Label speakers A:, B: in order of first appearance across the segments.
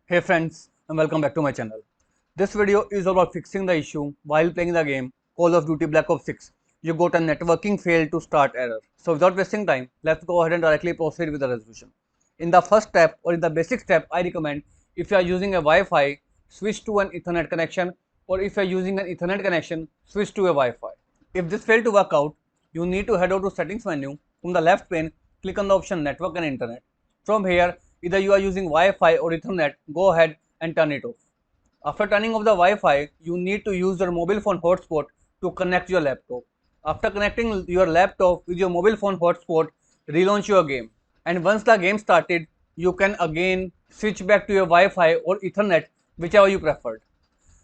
A: Hey friends, and welcome back to my channel. This video is about fixing the issue while playing the game Call of Duty Black Ops 6. You got a networking fail to start error. So without wasting time, let's go ahead and directly proceed with the resolution. In the first step or in the basic step, I recommend if you are using a Wi-Fi, switch to an Ethernet connection, or if you are using an Ethernet connection, switch to a Wi-Fi. If this failed to work out, you need to head out to settings menu. From the left pane, click on the option network and internet. From here, either you are using Wi-Fi or Ethernet, go ahead and turn it off. After turning off the Wi-Fi, you need to use your mobile phone hotspot to connect your laptop. After connecting your laptop with your mobile phone hotspot, relaunch your game. And once the game started, you can again switch back to your Wi-Fi or Ethernet, whichever you preferred.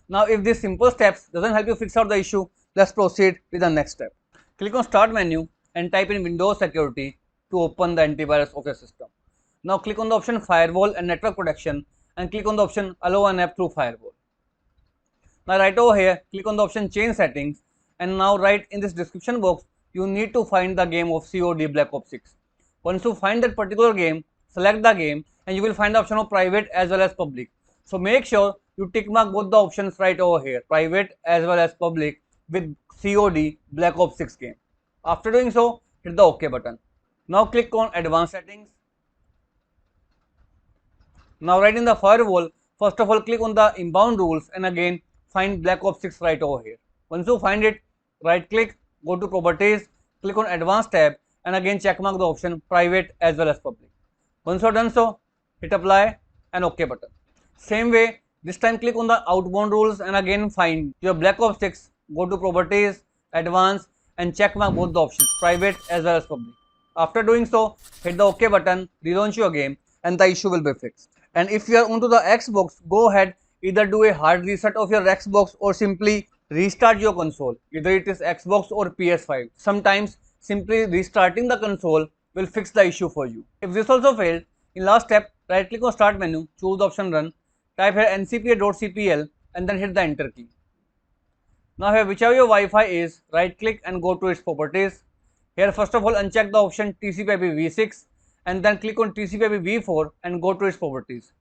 A: Now, if these simple steps doesn't help you fix out the issue, let's proceed with the next step. Click on Start menu and type in Windows Security to open the antivirus of your system. Now click on the option Firewall and Network Protection and click on the option Allow an app through Firewall. Now right over here, click on the option Change Settings and now right in this description box, you need to find the game of COD Black Ops 6. Once you find that particular game, select the game and you will find the option of private as well as public. So make sure you tick mark both the options right over here, private as well as public with COD Black Ops 6 game. After doing so, hit the OK button. Now click on Advanced Settings. Now right in the firewall, first of all click on the inbound rules and again find Black Ops 6 right over here. Once you find it, right click, go to properties, click on advanced tab and again check mark the option private as well as public. Once you are done so, hit apply and OK button. Same way, this time click on the outbound rules and again find your Black Ops 6, go to properties, advanced and check mark both the options private as well as public. After doing so, hit the OK button, relaunch your game and the issue will be fixed. And if you are onto the Xbox, go ahead, either do a hard reset of your Xbox or simply restart your console, either it is Xbox or PS5. Sometimes simply restarting the console will fix the issue for you. If this also failed, in last step, right click on Start menu, choose the option Run, type here ncpa.cpl and then hit the enter key. Now here whichever your Wi-Fi is, right click and go to its properties. Here first of all uncheck the option TCP/IP v6 and then click on TCP/IP v4 and go to its properties.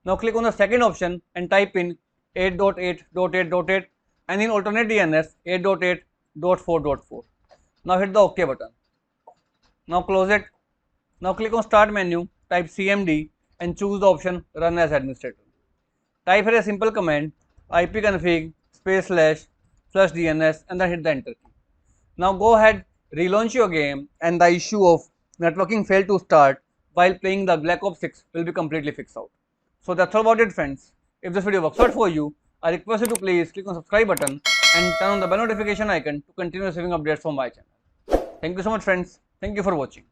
A: Now click on the second option and type in 8.8.8.8 and in alternate DNS 8.8.4.4. Now hit the OK button. Now close it. Now click on Start menu, type CMD and choose the option Run as Administrator. Type here a simple command ipconfig //DNS and then hit the enter key. Now go ahead, relaunch your game and the issue of networking failed to start while playing the Black Ops 6 will be completely fixed out. So that's all about it friends. If this video works out for you, I request you to please click on subscribe button and turn on the bell notification icon to continue receiving updates from my channel. Thank you so much friends. Thank you for watching.